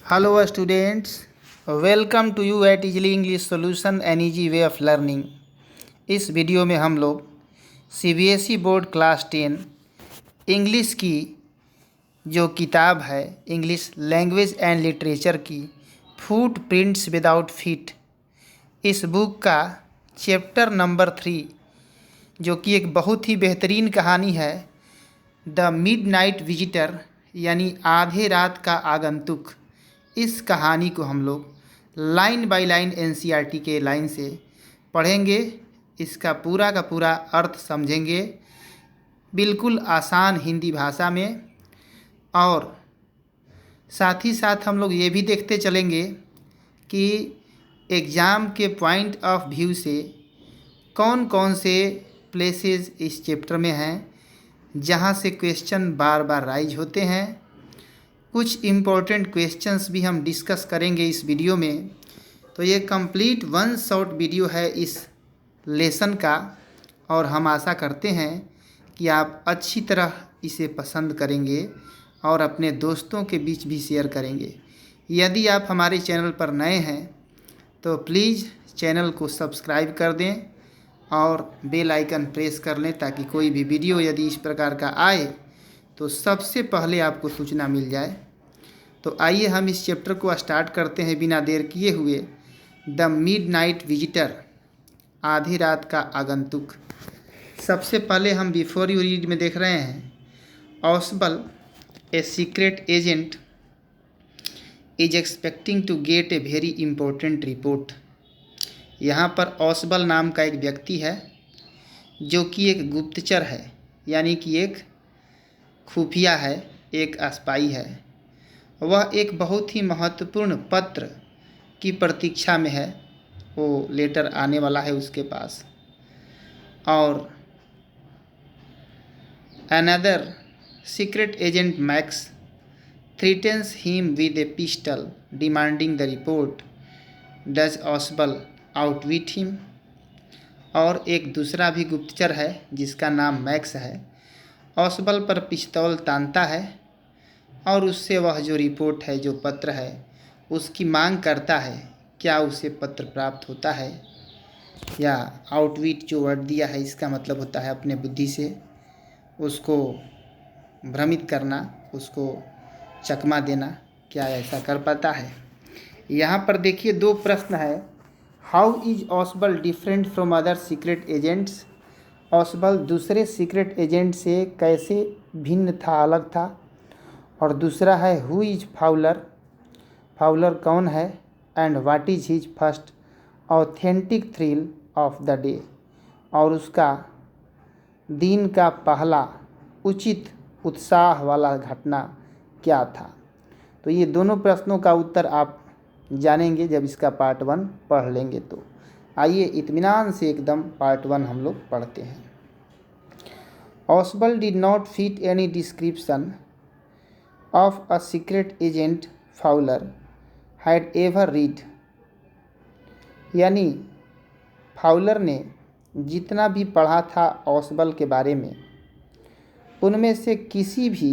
Hello students, welcome to you at Easily English Solution and Easy Way of Learning। इस video में हम लोग CBSE board class 10 English की जो किताब है इंग्लिश लैंग्वेज एंड लिटरेचर की फुटप्रिंट्स विदाउट फीट, इस बुक का चैप्टर नंबर 3 जो कि एक बहुत ही बेहतरीन कहानी है, द मिडनाइट विजिटर यानी आधे रात का आगंतुक। इस कहानी को हम लोग लाइन बाय लाइन एनसीईआरटी के लाइन से पढ़ेंगे, इसका पूरा का पूरा अर्थ समझेंगे बिल्कुल आसान हिंदी भाषा में, और साथ ही साथ हम लोग ये भी देखते चलेंगे कि एग्ज़ाम के पॉइंट ऑफ व्यू से कौन कौन से प्लेसेस इस चैप्टर में हैं जहाँ से क्वेश्चन बार बार राइज होते हैं। कुछ इम्पोर्टेंट क्वेश्चंस भी हम डिस्कस करेंगे इस वीडियो में। तो ये कंप्लीट वन शॉट वीडियो है इस लेसन का, और हम आशा करते हैं कि आप अच्छी तरह इसे पसंद करेंगे और अपने दोस्तों के बीच भी शेयर करेंगे। यदि आप हमारे चैनल पर नए हैं तो प्लीज़ चैनल को सब्सक्राइब कर दें और बेल आइकन प्रेस कर लें ताकि कोई भी वीडियो यदि इस प्रकार का आए तो सबसे पहले आपको सूचना मिल जाए। तो आइए हम इस चैप्टर को स्टार्ट करते हैं बिना देर किए हुए। द मिडनाइट विजिटर, आधी रात का आगंतुक। सबसे पहले हम बिफोर यू रीड में देख रहे हैं, Ausable a secret agent is expecting to get a very important report. यहाँ पर ऑसबल नाम का एक व्यक्ति है जो कि एक गुप्तचर है, यानी कि एक खुफिया है, एक स्पाई है। वह एक बहुत ही महत्वपूर्ण पत्र की प्रतीक्षा में है, वो लेटर आने वाला है उसके पास। और another secret agent Max threatens him with a pistol demanding the report. Does Ausable outwit him. और एक दूसरा भी गुप्तचर है जिसका नाम मैक्स है, ऑसबल पर पिस्तौल तानता है और उससे वह जो रिपोर्ट है, जो पत्र है, उसकी मांग करता है। क्या उसे पत्र प्राप्त होता है? या आउटविट जो वर्ड दिया है इसका मतलब होता है अपने बुद्धि से उसको भ्रमित करना, उसको चकमा देना। क्या ऐसा कर पाता है? यहाँ पर देखिए दो प्रश्न है। How is Ausable different from other secret agents. Ausable दूसरे सीक्रेट एजेंट से कैसे भिन्न था, अलग था। और दूसरा है हु इज फाउलर, फाउलर कौन है। And what is his first authentic thrill of the day, और उसका दिन का पहला उचित उत्साह वाला घटना क्या था। तो ये दोनों प्रश्नों का उत्तर आप जानेंगे जब इसका पार्ट 1 पढ़ लेंगे। तो आइए इत्मीनान से एकदम पार्ट 1 हम लोग पढ़ते हैं। Ausable did not fit any description of a secret agent Fowler had ever read। यानी फाउलर ने जितना भी पढ़ा था ऑसबल के बारे में, उनमें से किसी भी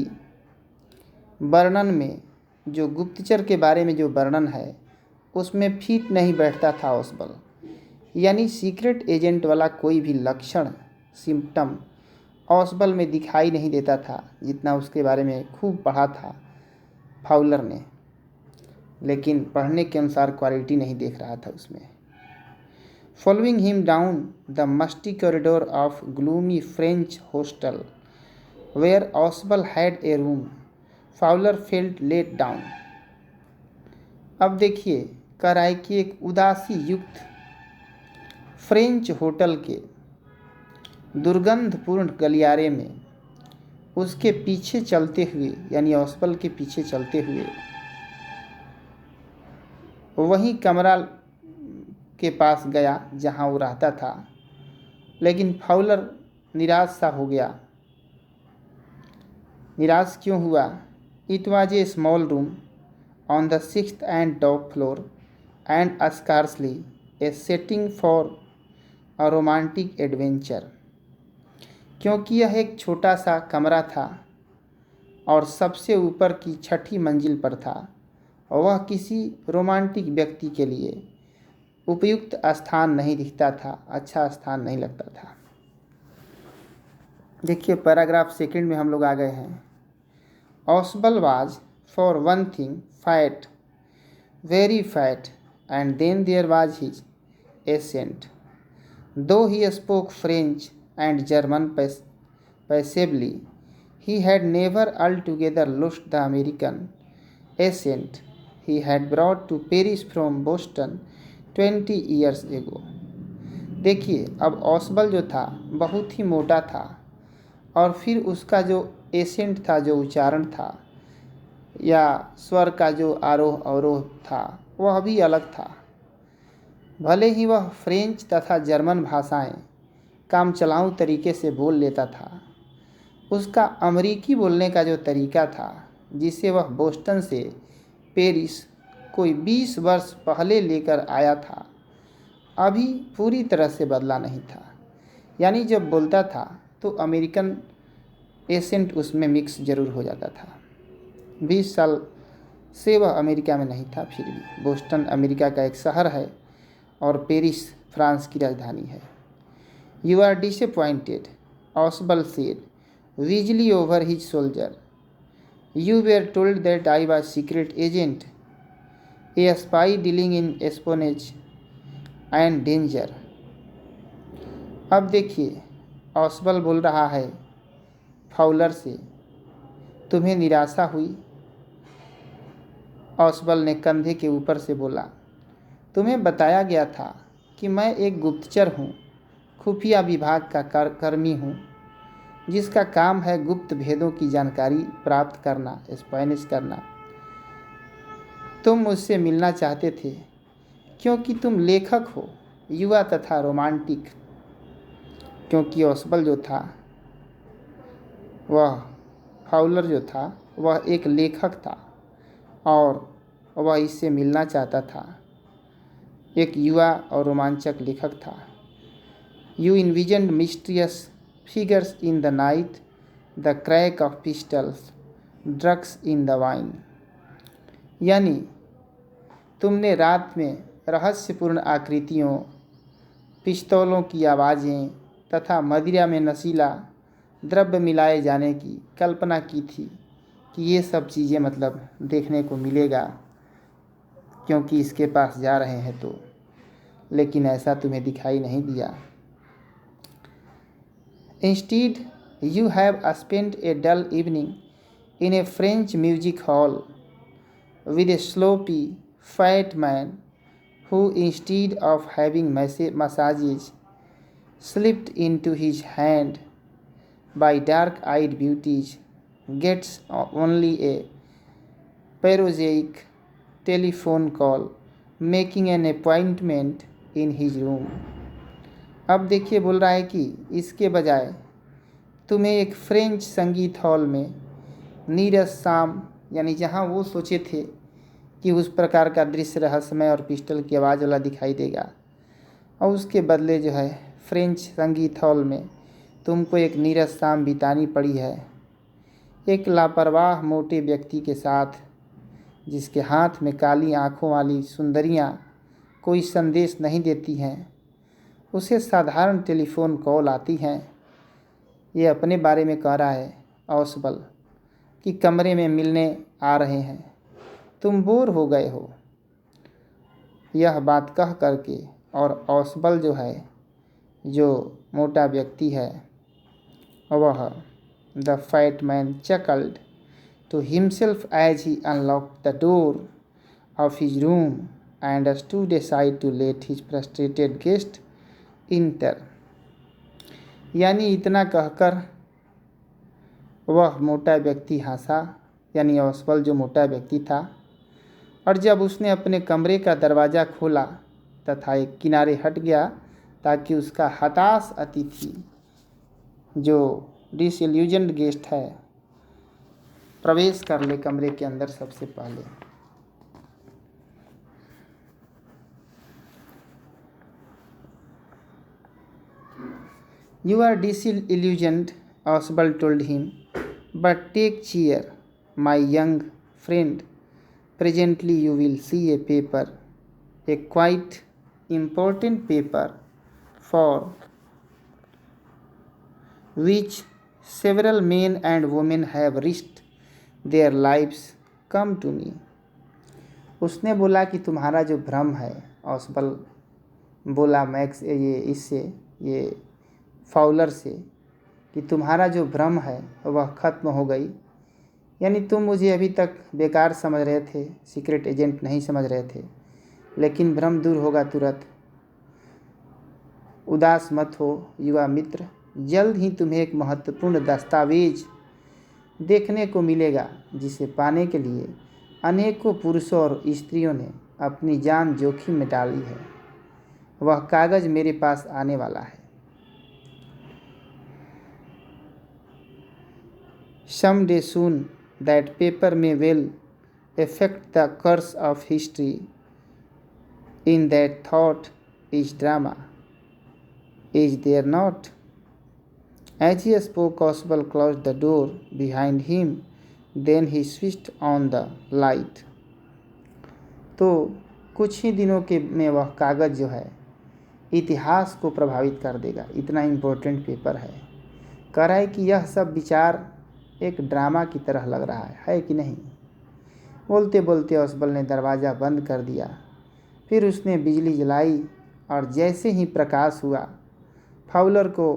वर्णन में, जो गुप्तचर के बारे में जो वर्णन है, उसमें फिट नहीं बैठता था ऑसबल। यानी सीक्रेट एजेंट वाला कोई भी लक्षण, सिम्टम ऑसबल में दिखाई नहीं देता था, जितना उसके बारे में खूब पढ़ा था फाउलर ने, लेकिन पढ़ने के अनुसार क्वालिटी नहीं देख रहा था उसमें। Following him down the musty corridor of gloomy French hostel where Ausable had a room, Fowler felt let down. अब देखिए कह रहा है कि एक उदासी युक्त फ्रेंच होटल के दुर्गंधपूर्ण गलियारे में उसके पीछे चलते हुए, यानी ऑसबल के पीछे चलते हुए वही कमरा के पास गया जहां वो रहता था, लेकिन फाउलर निराश सा हो गया। निराश क्यों हुआ? It was a small room on the 6th and top floor and scarcely a setting for a romantic adventure। क्योंकि यह एक छोटा सा कमरा था और सबसे ऊपर की 6ठी मंजिल पर था, वह किसी रोमांटिक व्यक्ति के लिए उपयुक्त स्थान नहीं दिखता था, अच्छा स्थान नहीं लगता था। देखिए पैराग्राफ सेकंड में हम लोग आ गए हैं। Ausable was for one thing fat, very fat, and then there was his accent. Though he spoke French and German passably, he had never altogether lost the American accent he had brought to Paris from Boston 20 years ago. देखिए अब ऑसबल जो था बहुत ही मोटा था और फिर उसका जो एसेंट था, जो उच्चारण था या स्वर का जो आरोह अवरोह था वह भी अलग था। भले ही वह फ्रेंच तथा जर्मन भाषाएं कामचलाऊ तरीके से बोल लेता था, उसका अमरीकी बोलने का जो तरीका था जिसे वह बोस्टन से पेरिस कोई 20 वर्ष पहले लेकर आया था, अभी पूरी तरह से बदला नहीं था। यानी जब बोलता था तो अमेरिकन एसेंट उसमें मिक्स जरूर हो जाता था। 20 साल से वह अमेरिका में नहीं था, फिर भी बोस्टन अमेरिका का एक शहर है और पेरिस फ्रांस की राजधानी है। You are disappointed, Ausable said wheezily over his shoulder. You were told that I was secret agent, a spy dealing in espionage and danger. अब देखिए ऑसबल बोल रहा है फाउलर से, तुम्हें निराशा हुई? ऑसबल ने कंधे के ऊपर से बोला, तुम्हें बताया गया था कि मैं एक गुप्तचर हूँ, खुफिया विभाग का कर्मी हूँ जिसका काम है गुप्त भेदों की जानकारी प्राप्त करना, स्पैनिश करना। तुम मुझसे मिलना चाहते थे क्योंकि तुम लेखक हो, युवा तथा रोमांटिक। क्योंकि ऑसबल जो था वह फाउलर जो था वह एक लेखक था और वह इससे मिलना चाहता था, एक युवा और रोमांचक लेखक था। You envisioned mysterious figures in the night, the crack of pistols, drugs in the wine. यानी तुमने रात में रहस्यपूर्ण आकृतियों, पिस्तौलों की आवाज़ें तथा मदिरा में नशीला द्रव्य मिलाए जाने की कल्पना की थी कि ये सब चीज़ें मतलब देखने को मिलेगा क्योंकि इसके पास जा रहे हैं तो, लेकिन ऐसा तुम्हें दिखाई नहीं दिया। Instead you have spent a dull evening in a French music hall with a sloppy fat man who instead of having messages slipped into his hand by dark-eyed beauties gets only a prosaic telephone call making an appointment in his room। अब देखिए बोल रहा है कि इसके बजाय तुम्हें एक फ्रेंच संगीत हॉल में नीरस शाम, यानी जहाँ वो सोचे थे कि उस प्रकार का दृश्य रहस्यमय और पिस्टल की आवाज़ वाला दिखाई देगा, और उसके बदले जो है फ्रेंच संगीत हॉल में तुमको एक नीरस शाम बितानी पड़ी है एक लापरवाह मोटे व्यक्ति के साथ, जिसके हाथ में काली आँखों वाली सुंदरियाँ कोई संदेश नहीं देती हैं, उसे साधारण टेलीफोन कॉल आती हैं। ये अपने बारे में कह रहा है ऑसबल कि कमरे में मिलने आ रहे हैं, तुम बोर हो गए हो। यह बात कह करके और ऑसबल जो है, जो मोटा व्यक्ति है, वह the fat man chuckled to himself as he unlocked the door of his room and stood aside to let his frustrated guest enter। यानी इतना कहकर वह मोटा व्यक्ति हंसा, यानी ऑसबल जो मोटा व्यक्ति था, और जब उसने अपने कमरे का दरवाज़ा खोला तथा एक किनारे हट गया ताकि उसका हताश अतिथि जो डिसइल्यूजन्ड गेस्ट है प्रवेश कर ले कमरे के अंदर सबसे पहले। You are disillusioned, Oswald told him, but take cheer, my young friend. Presently you will see a paper, a quite important paper for which several men and women have risked their lives. Come to me. उसने बोला कि तुम्हारा जो भ्रम है, ऑसबल बोला max ये इससे, ये फाउलर से, कि तुम्हारा जो भ्रम है वह ख़त्म हो गई। यानी तुम मुझे अभी तक बेकार समझ रहे थे, सीक्रेट एजेंट नहीं समझ रहे थे, लेकिन भ्रम दूर होगा तुरंत। उदास मत हो युवा मित्र, जल्द ही तुम्हें एक महत्वपूर्ण दस्तावेज देखने को मिलेगा जिसे पाने के लिए अनेकों पुरुषों और स्त्रियों ने अपनी जान जोखिम में डाली है। वह कागज़ मेरे पास आने वाला है। Someday soon that paper may well affect the course of history. In that thought is drama, is there not? As he spoke, Oswald closed the door behind him. Then he switched on the light. तो कुछ ही दिनों के में वह कागज़ जो है इतिहास को प्रभावित कर देगा, इतना इम्पोर्टेंट पेपर है। कह रहा है कि यह सब विचार एक ड्रामा की तरह लग रहा है कि नहीं। बोलते बोलते ओसबल ने दरवाज़ा बंद कर दिया। फिर उसने बिजली जलाई और जैसे ही प्रकाश हुआ, फाउलर को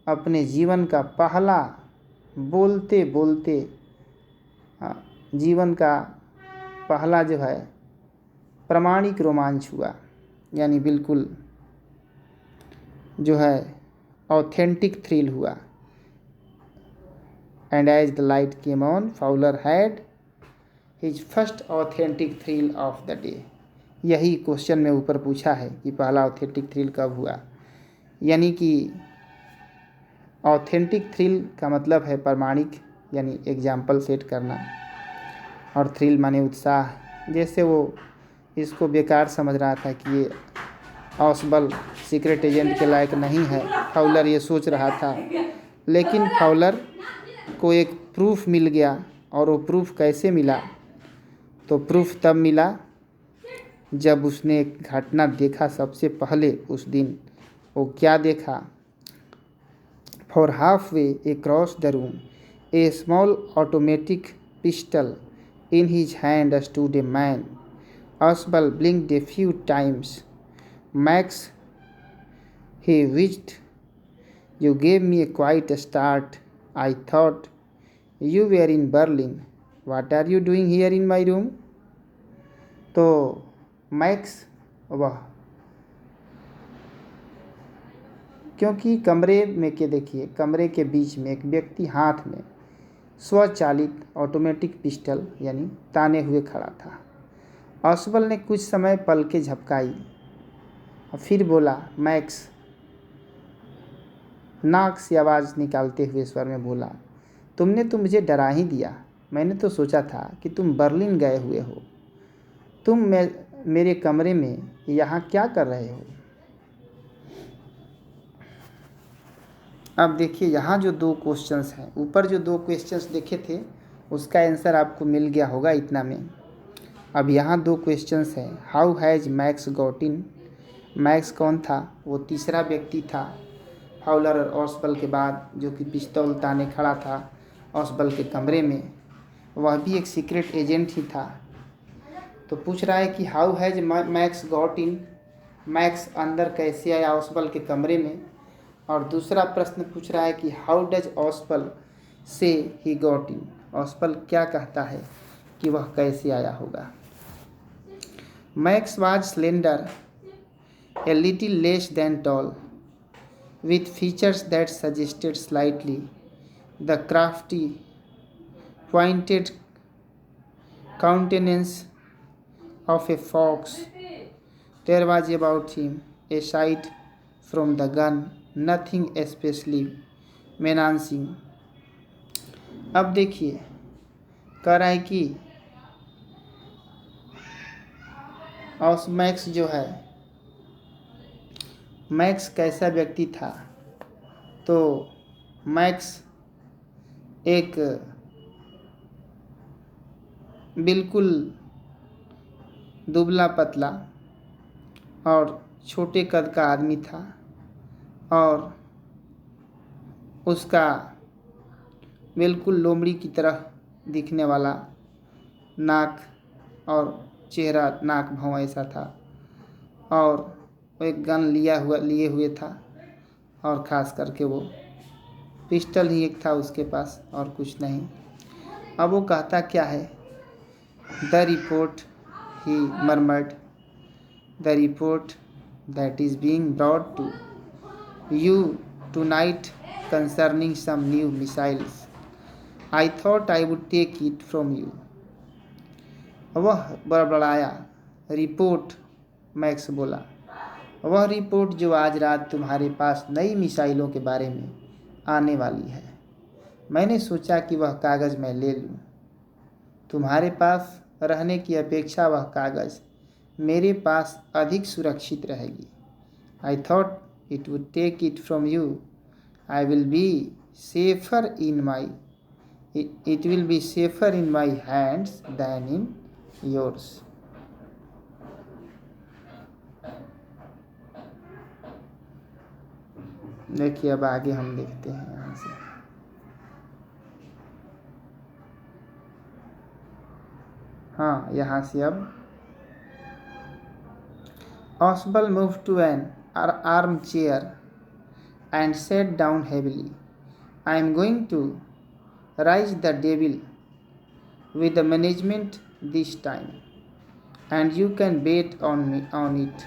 अपने जीवन का पहला बोलते बोलते जीवन का पहला जो है प्रामाणिक रोमांच हुआ, यानी बिल्कुल जो है ऑथेंटिक थ्रिल हुआ। And as the light came on, Fowler had his first authentic thrill of the day. यही क्वेश्चन में ऊपर पूछा है कि पहला ऑथेंटिक थ्रिल कब हुआ। यानी कि ऑथेंटिक थ्रिल का मतलब है प्रामाणिक, यानी एग्जाम्पल सेट करना, और थ्रिल माने उत्साह। जैसे वो इसको बेकार समझ रहा था कि ये ओसबल सीक्रेट एजेंट के लायक नहीं है, फाउलर ये सोच रहा था। लेकिन फाउलर को एक प्रूफ मिल गया, और वो प्रूफ कैसे मिला? तो प्रूफ तब मिला जब उसने एक घटना देखा सबसे पहले उस दिन। वो क्या देखा? For half way across the room A small automatic pistol in his hand stood a man. Oswald blinked a few times. Max, he whispered, you gave me a quite a start. I thought you were in Berlin. What are you doing here in my room? तो max वह क्योंकि कमरे में के देखिए, कमरे के बीच में एक व्यक्ति हाथ में स्वचालित ऑटोमेटिक पिस्टल यानी ताने हुए खड़ा था। ओसबल ने कुछ समय पलकें झपकाई और फिर बोला, मैक्स नाक से आवाज़ निकालते हुए स्वर में बोला, तुमने तो मुझे डरा ही दिया। मैंने तो सोचा था कि तुम बर्लिन गए हुए हो। तुम मेरे कमरे में यहाँ क्या कर रहे हो? अब देखिए, यहाँ जो दो क्वेश्चंस हैं, ऊपर जो दो क्वेश्चंस देखे थे उसका आंसर आपको मिल गया होगा इतना में। अब यहाँ दो क्वेश्चंस हैं। How has max got in? Max कौन था? वो तीसरा व्यक्ति था फाउलर और ओसबल के बाद, जो कि पिस्तौल ताने खड़ा था ओसबल के कमरे में। वह भी एक सीक्रेट एजेंट ही था। तो पूछ रहा है कि how has max got in? Max अंदर कैसे आया ओसबल के कमरे में? और दूसरा प्रश्न पूछ रहा है कि हाउ डज ओसबल से ही गॉट इन? ओसबल क्या कहता है कि वह कैसे आया होगा? Max was slender, a little less than tall, with features that suggested slightly the crafty, pointed countenance of a fox. There was about him, aside from the gun, nothing especially menacing. अब देखिए, कह रहा है कि और max जो है, max कैसा व्यक्ति था? तो मैक्स एक बिल्कुल दुबला पतला और छोटे कद का आदमी था और उसका बिल्कुल लोमड़ी की तरह दिखने वाला नाक और चेहरा नाक भौं ऐसा था और वो एक गन लिए हुए था और ख़ास करके वो पिस्टल ही एक था उसके पास और कुछ नहीं। अब वो कहता क्या है, the report he murmured, the report that is being brought to you tonight concerning some new missiles, I thought I would take it from you. वह बड़बड़ाया। रिपोर्ट, मैक्स बोला, वह रिपोर्ट जो आज रात तुम्हारे पास नई मिसाइलों के बारे में आने वाली है। मैंने सोचा कि वह कागज़ मैं ले लूँ। तुम्हारे पास रहने की अपेक्षा वह कागज़ मेरे पास अधिक सुरक्षित रहेगी। I thought it would take it from you, I will be safer in my it will be safer in my hands than in yours। देखिए अब आगे हम देखते हैं यहाँ से। हाँ, यहाँ से अब Oswald moved to an armchair and sat down heavily। I am going to rise the devil with the management this time, and you can bet on it,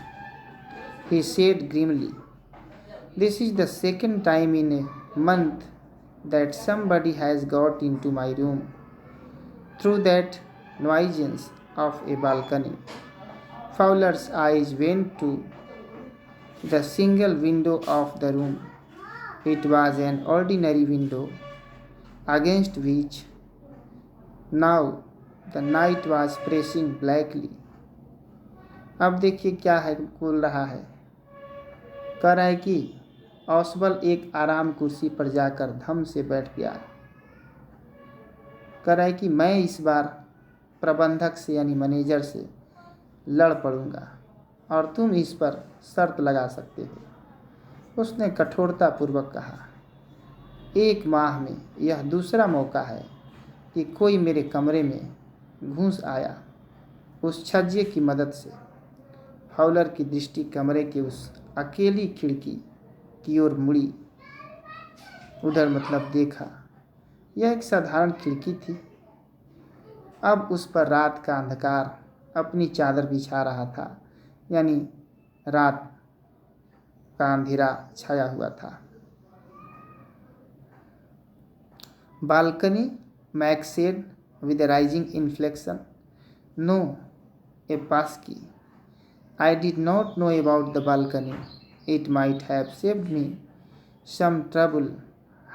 he said grimly। This is the second time in a month that somebody has got into my room through that nuisance of a balcony। Fowler's eyes went to the single window of the room। It was an ordinary window against which now the night was pressing blackly। अब देखिए क्या है, बोल रहा है, कह रहा है कि ओसबल एक आराम कुर्सी पर जाकर धम से बैठ गया। कह रहा है कि मैं इस बार प्रबंधक से यानी मैनेजर से लड़ पड़ूंगा और तुम इस पर शर्त लगा सकते हो। उसने कठोरतापूर्वक कहा, 1 माह में यह दूसरा मौका है कि कोई मेरे कमरे में घुस आया उस छज्जे की मदद से। फाउलर की दृष्टि कमरे के उस अकेली खिड़की की ओर मुड़ी। उधर मतलब देखा। यह एक साधारण खिड़की थी। अब उस पर रात का अंधकार अपनी चादर बिछा रहा था, यानी रात का अंधेरा छाया हुआ था। Balcony, Max said with a rising inflection। No, a passkey। I did not know about the balcony। It might have saved me some trouble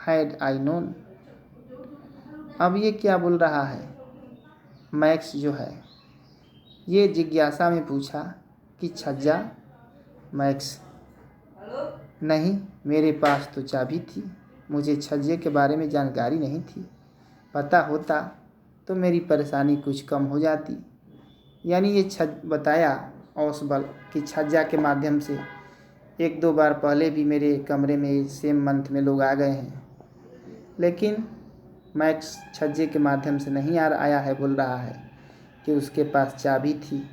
had I known। अब ये क्या बोल रहा है, मैक्स जो है ये जिज्ञासा में पूछा कि छज्जा। मैक्स, नहीं, मेरे पास तो चाबी थी। मुझे छज्जे के बारे में जानकारी नहीं थी। पता होता तो मेरी परेशानी कुछ कम हो जाती। यानी ये बताया ओसबल कि छज्जा के माध्यम से 1-2 बार पहले भी मेरे कमरे में सेम मंथ में लोग आ गए हैं, लेकिन मैक्स छज्जे के माध्यम से नहीं आया है। बोल रहा है कि उसके पास चाबी थी।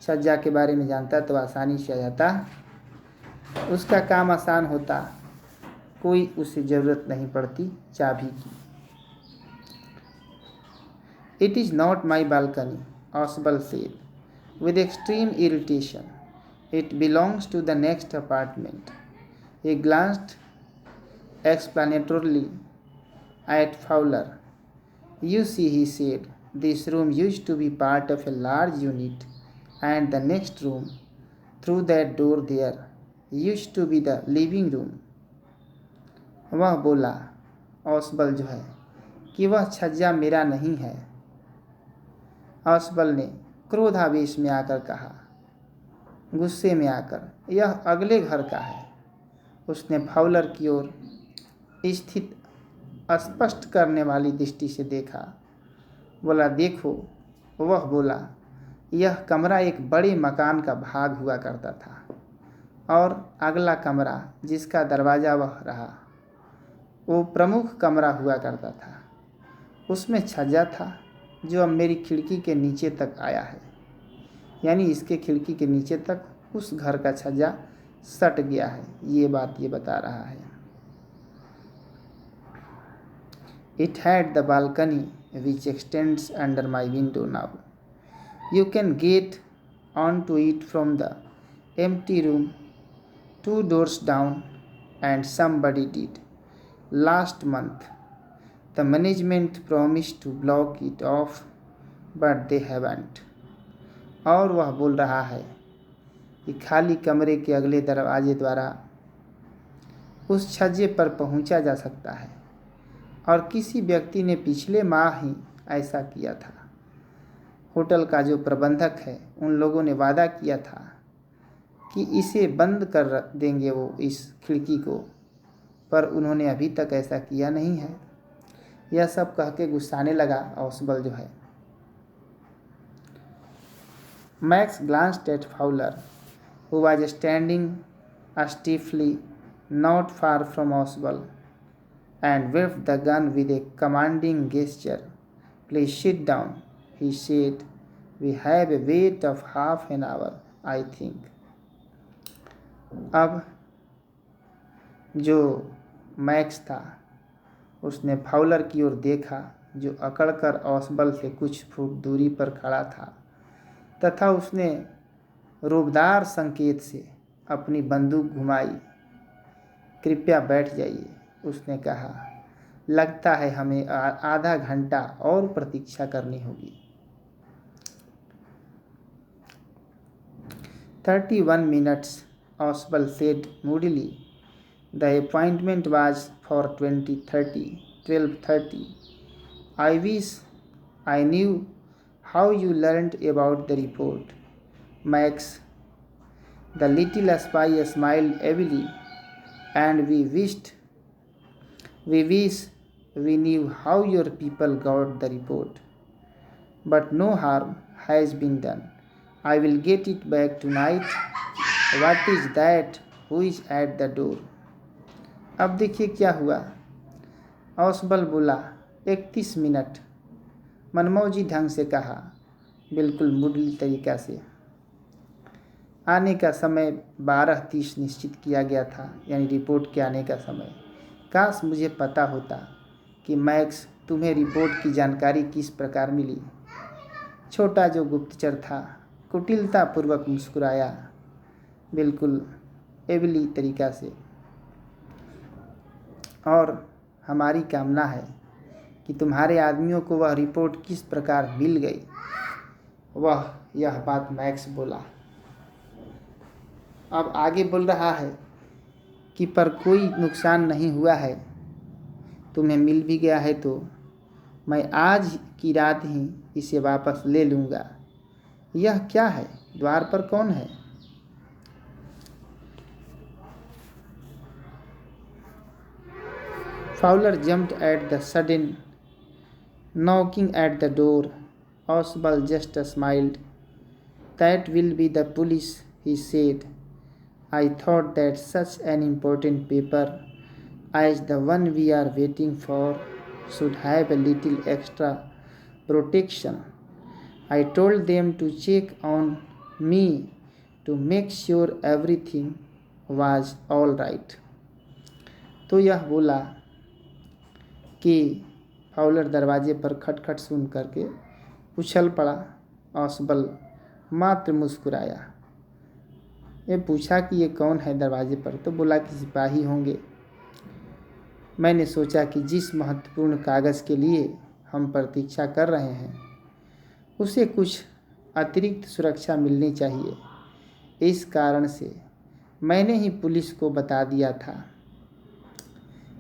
छज्जा के बारे में जानता तो आसानी से आ जाता, उसका काम आसान होता, कोई उसे ज़रूरत नहीं पड़ती चाबी की। It is not my balcony, Oswald said with extreme irritation। It belongs to the next apartment। He glanced explanatorily at Fowler। You see, he said, this room used to be part of a large unit, and the next room through that door there used to be the living room। वह बोला, ओसबल जो है, कि वह छज्जा मेरा नहीं है। ओसबल ने क्रोधावेश में आकर कहा, गुस्से में आकर, यह अगले घर का है। उसने फाउलर की ओर स्थित स्पष्ट करने वाली दृष्टि से देखा। बोला, देखो। वह बोला, यह कमरा एक बड़े मकान का भाग हुआ करता था और अगला कमरा जिसका दरवाज़ा वह रहा वो प्रमुख कमरा हुआ करता था। उसमें छज्जा था जो अब मेरी खिड़की के नीचे तक आया है, यानी इसके खिड़की के नीचे तक उस घर का छज्जा सट गया है। ये बात ये बता रहा है। It had the balcony which extends under my window now. You can get onto it from the empty room 2 doors down, and somebody did. Last month, the management promised to block it off, but they haven't. और वह बोल रहा है कि खाली कमरे के अगले दरवाजे द्वारा उस छज्जे पर पहुंचा जा सकता है और किसी व्यक्ति ने पिछले माह ही ऐसा किया था। होटल का जो प्रबंधक है उन लोगों ने वादा किया था कि इसे बंद कर देंगे वो इस खिड़की को, पर उन्होंने अभी तक ऐसा किया नहीं है। यह सब कह के गुस्साने लगा ऑसबल जो है। Max glanced at Fowler, who was standing stiffly not far from Oswald, and waved the gun with a commanding gesture. "Please sit down," he said. "We have a wait of half an hour, I think." अब जो max था उसने Fowler की ओर देखा जो अकड़कर ऑसबल से कुछ foot दूरी पर खड़ा था, तथा उसने रूबदार संकेत से अपनी बंदूक घुमाई। "कृपया बैठ जाइए," उसने कहा। "लगता है हमें आधा घंटा और प्रतीक्षा करनी होगी। 31 minutes, Oswald said moodily. The appointment was for 12:30. I wish I knew how you learned about the report, Max." The little spy smiled heavily. "And we wish we knew how your people got the report. But no harm has been done. I will get it back tonight. What is that? Who is at the door?" अब देखिए क्या हुआ। ऑसबल बोला, 31 minute, मनमौजी ढंग से कहा, बिल्कुल मुडली तरीका से। आने का समय 12:30 निश्चित किया गया था, यानी रिपोर्ट के आने का समय। काश मुझे पता होता कि मैक्स तुम्हें रिपोर्ट की जानकारी किस प्रकार मिली। छोटा जो गुप्तचर था कुटिलतापूर्वक मुस्कुराया, बिल्कुल एवली तरीका से। और हमारी कामना है कि तुम्हारे आदमियों को वह रिपोर्ट किस प्रकार मिल गई। यह बात मैक्स बोला। अब आगे बोल रहा है कि पर कोई नुकसान नहीं हुआ है, तुम्हें मिल भी गया है तो मैं आज की रात ही इसे वापस ले लूँगा। यह क्या है? द्वार पर कौन है? Fowler jumped at the sudden knocking at the door. Oswald just smiled. "That will be the police," he said. "I thought that such an important paper as the one we are waiting for should have a little extra protection. I told them to check on me to make sure everything was all right." तो यह बोला कि Fowler दरवाजे पर खटखट सुन करके उछल पड़ा। ऑसबल मात्र मुस्कुराया। ये पूछा कि ये कौन है दरवाजे पर, तो बोला कि सिपाही होंगे। मैंने सोचा कि जिस महत्वपूर्ण कागज़ के लिए हम प्रतीक्षा कर रहे हैं उसे कुछ अतिरिक्त सुरक्षा मिलनी चाहिए। इस कारण से मैंने ही पुलिस को बता दिया था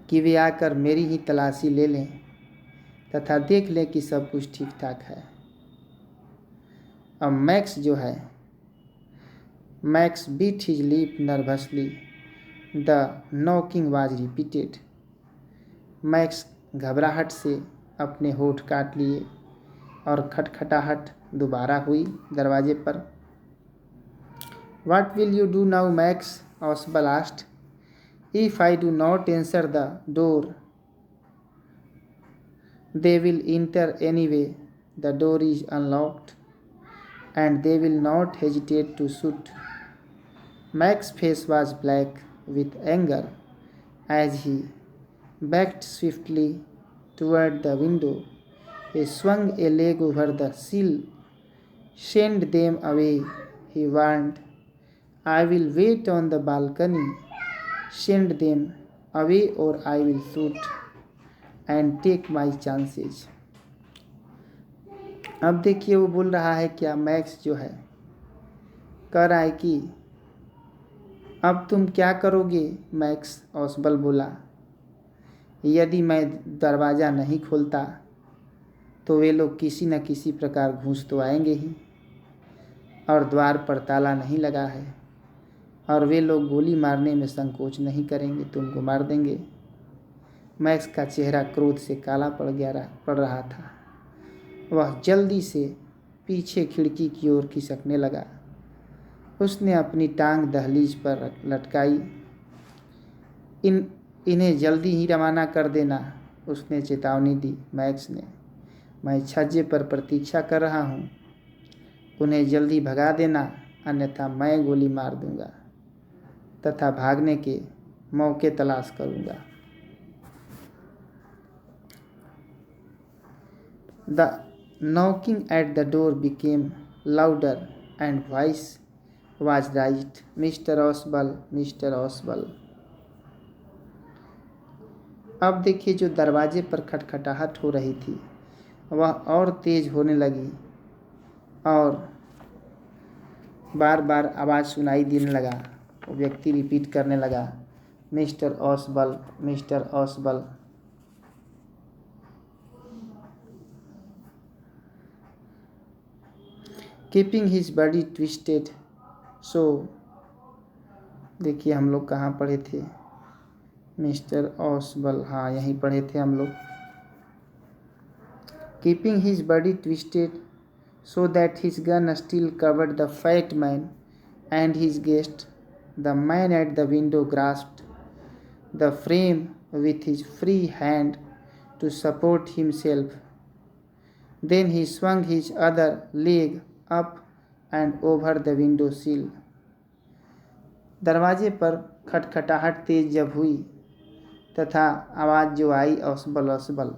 कि वे आकर मेरी ही तलाशी ले लें तथा देख लें कि सब कुछ ठीक ठाक है। अब मैक्स जो है, Max beat his lip nervously. The knocking was repeated. Max घबराहट से अपने होठ काट लिए और खटखटाहट दोबारा हुई दरवाजे पर। What will you do now, Max? Oswald asked. If I do not answer the door, they will enter anyway. The door is unlocked, and they will not hesitate to shoot. Max's face was black with anger as he backed swiftly toward the window. He swung a leg over the sill. Send them away, he warned. I will wait on the balcony. Send them away or I will shoot and take my chances. अब देखिए वो बोल रहा है क्या, max जो है कह रहा है कि अब तुम क्या करोगे मैक्स, ओसबल बोला। यदि मैं दरवाज़ा नहीं खोलता तो वे लोग किसी न किसी प्रकार घुस तो आएंगे ही, और द्वार पर ताला नहीं लगा है, और वे लोग गोली मारने में संकोच नहीं करेंगे, तुमको मार देंगे। मैक्स का चेहरा क्रोध से काला पड़ रहा था। वह जल्दी से पीछे खिड़की की ओर खिसकने लगा। उसने अपनी टांग दहलीज पर लटकाई। इन्हें जल्दी ही रवाना कर देना, उसने चेतावनी दी। मैक्स ने, मैं छज्जे पर प्रतीक्षा कर रहा हूँ, उन्हें जल्दी भगा देना, अन्यथा मैं गोली मार दूंगा तथा भागने के मौके तलाश करूंगा। The knocking at the door became louder and voice was raised. Mr. Oswald, Mr. Oswald. अब देखिए जो दरवाजे पर खटखटाहट हो रही थी वह और तेज होने लगी और बार बार आवाज़ सुनाई देने लगा। वो व्यक्ति रिपीट करने लगा, mister Ausable, mister Ausable. Keeping his body twisted so, देखिए हम लोग कहाँ पढ़े थे, मिस्टर ओसबल, हाँ यहीं पढ़े थे हम लोग। Keeping his body twisted so that his gun still covered the fat man and his guest. The man at the window grasped the frame with his free hand to support himself. Then he swung his other leg up and over the window sill. दरवाजे पर खटखटाहट तेज जब हुई तथा आवाज़ जो आई ओसबल ओसबल,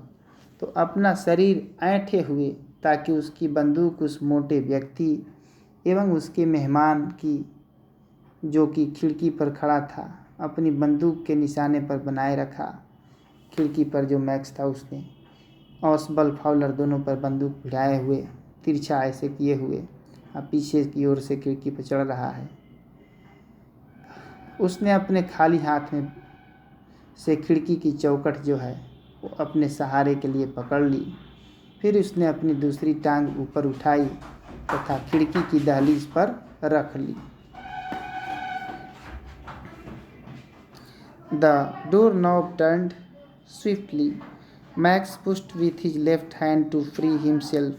तो अपना शरीर ऐंठे हुए ताकि उसकी बंदूक उस मोटे व्यक्ति एवं उसके मेहमान की, जो कि खिड़की पर खड़ा था, अपनी बंदूक के निशाने पर बनाए रखा। खिड़की पर जो मैक्स था उसने ओसबल फाउलर दोनों पर बंदूक भिड़ाए हुए तिरछा ऐसे किए हुए अब पीछे की ओर से खिड़की पर चढ़ रहा है। उसने अपने खाली हाथ में से खिड़की की चौखट जो है वो अपने सहारे के लिए पकड़ ली। फिर उसने अपनी दूसरी टांग ऊपर उठाई तथा खिड़की की दहलीज पर रख ली। The doorknob turned swiftly. Max pushed with his left hand to free himself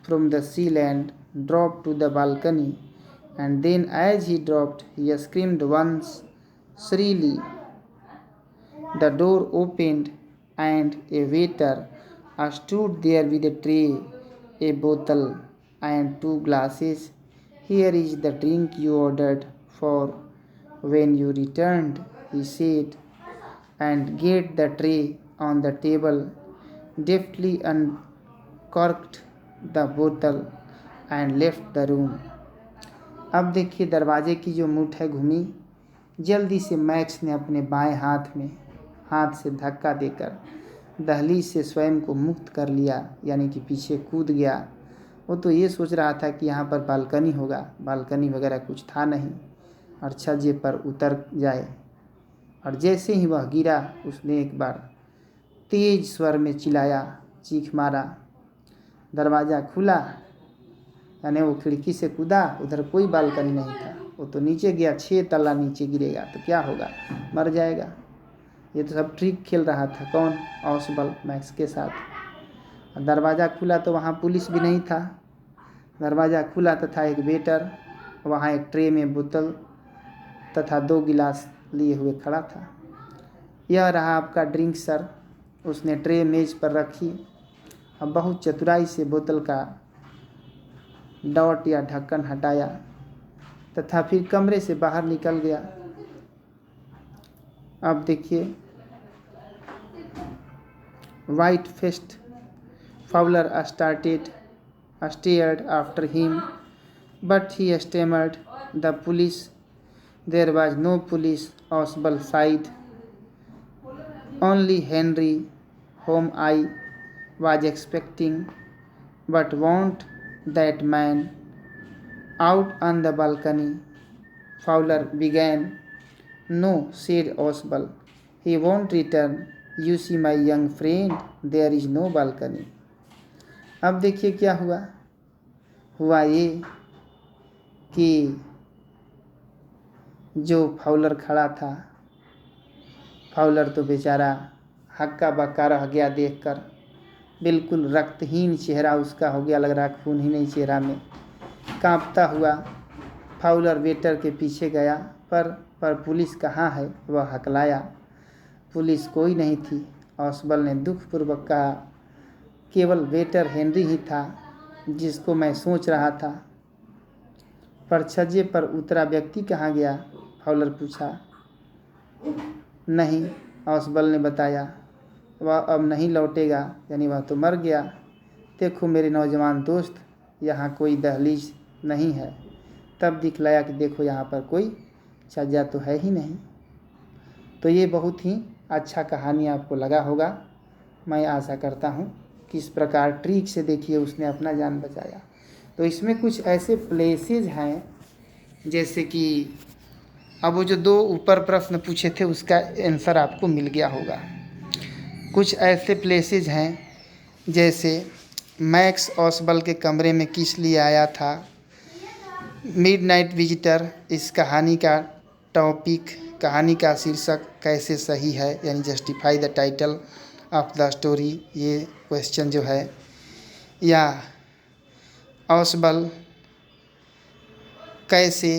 from the sill and dropped to the balcony. And then as he dropped, he screamed once shrilly. The door opened and a waiter stood there with a tray, a bottle, and 2 glasses. Here is the drink you ordered for when you returned, he said, and get the tray on the table, deftly uncorked the bottle and left the room. अब देखिए दरवाजे की जो मूठ है घूमी। जल्दी से मैक्स ने अपने बाएं हाथ से धक्का देकर दहलीज से स्वयं को मुक्त कर लिया, यानी कि पीछे कूद गया। वो तो ये सोच रहा था कि यहाँ पर बालकनी होगा, बालकनी वगैरह कुछ था नहीं, और छज्जे पर उतर जाए। और जैसे ही वह गिरा उसने एक बार तेज स्वर में चिल्लाया, चीख मारा। दरवाज़ा खुला, यानी वो खिड़की से कूदा, उधर कोई बालकनी नहीं था, वो तो नीचे गया, 6 तल्ला नीचे गिरेगा तो क्या होगा, मर जाएगा। ये तो सब ट्रिक खेल रहा था, कौन, ओसबल मैक्स के साथ। दरवाज़ा खुला तो वहाँ पुलिस भी नहीं था, दरवाज़ा खुला तथा एक वेटर वहाँ एक ट्रे में बोतल तथा 2 गिलास लिए हुए खड़ा था। यह रहा आपका ड्रिंक सर। उसने ट्रे मेज़ पर रखी और बहुत चतुराई से बोतल का डॉट या ढक्कन हटाया तथा फिर कमरे से बाहर निकल गया। अब देखिए, white faced Fowler stared after him, but he stammered, "The police." There was no police, Oswald sighed. Only Henry, whom I was expecting. But won't that man out on the balcony? Fowler began. "No," said Oswald. "He won't return. You see, my young friend, there is no balcony." अब देखिए क्या हुआ ये कि जो Fowler खड़ा था, Fowler तो बेचारा हक्का बक्का रह गया देखकर। बिल्कुल रक्तहीन चेहरा उसका हो गया, लग रहा खून ही नहीं चेहरा में। कांपता हुआ फाउलर वेटर के पीछे गया, पर पुलिस कहाँ है, वह हकलाया। पुलिस कोई नहीं थी। ऑसबल ने दुखपूर्वक कहा, केवल वेटर हेनरी ही था जिसको मैं सोच रहा था। पर छज्जे पर उतरा व्यक्ति कहाँ गया? फाउलर पूछा। नहीं, ऑसबल ने बताया, वह अब नहीं लौटेगा, यानी वह तो मर गया। देखो मेरे नौजवान दोस्त, यहाँ कोई दहलीज नहीं है। तब दिखलाया कि देखो यहाँ पर कोई छज्जा तो है ही नहीं। तो ये बहुत ही अच्छा कहानी आपको लगा होगा। मैं आशा करता हूँ किस प्रकार ट्रिक से देखिए उसने अपना जान बचाया। तो इसमें कुछ ऐसे प्लेसेज हैं, जैसे कि अब वो जो 2 ऊपर प्रश्न पूछे थे उसका आंसर आपको मिल गया होगा। कुछ ऐसे प्लेसेज हैं जैसे मैक्स ऑसबल के कमरे में किस लिए आया था, मिडनाइट विजिटर, इस कहानी का टॉपिक, कहानी का शीर्षक कैसे सही है, यानी justify the title of the story, ये क्वेश्चन जो है, या ऑसबल कैसे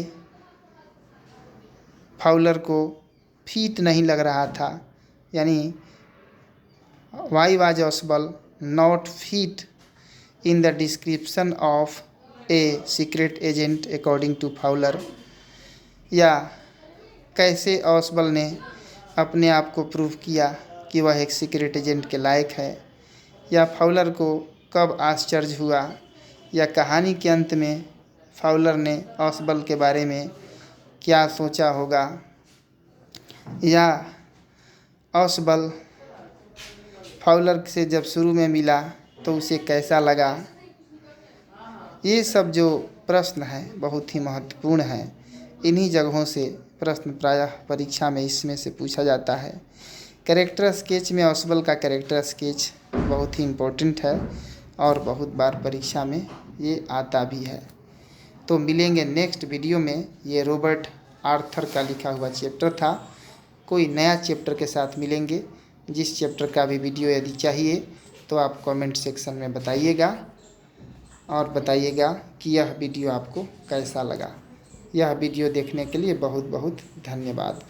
फाउलर को फीट नहीं लग रहा था, यानी why was Ausable not fit in the description of a secret agent according to Fowler, या कैसे ऑसबल ने अपने आप को प्रूव किया कि वह एक सीक्रेट एजेंट के लायक है, या फाउलर को कब आश्चर्य हुआ, या कहानी के अंत में फाउलर ने ऑसबल के बारे में क्या सोचा होगा, या ऑसबल फाउलर से जब शुरू में मिला तो उसे कैसा लगा। ये सब जो प्रश्न हैं बहुत ही महत्वपूर्ण हैं। इन्हीं जगहों से प्रश्न प्रायः परीक्षा में इसमें से पूछा जाता है। कैरेक्टर स्केच में ऑसबल का कैरेक्टर स्केच बहुत ही इम्पोर्टेंट है और बहुत बार परीक्षा में ये आता भी है। तो मिलेंगे नेक्स्ट वीडियो में। ये रॉबर्ट आर्थर का लिखा हुआ चैप्टर था। कोई नया चैप्टर के साथ मिलेंगे। जिस चैप्टर का भी वीडियो यदि चाहिए तो आप कमेंट सेक्शन में बताइएगा और बताइएगा कि यह वीडियो आपको कैसा लगा। यह वीडियो देखने के लिए बहुत बहुत धन्यवाद।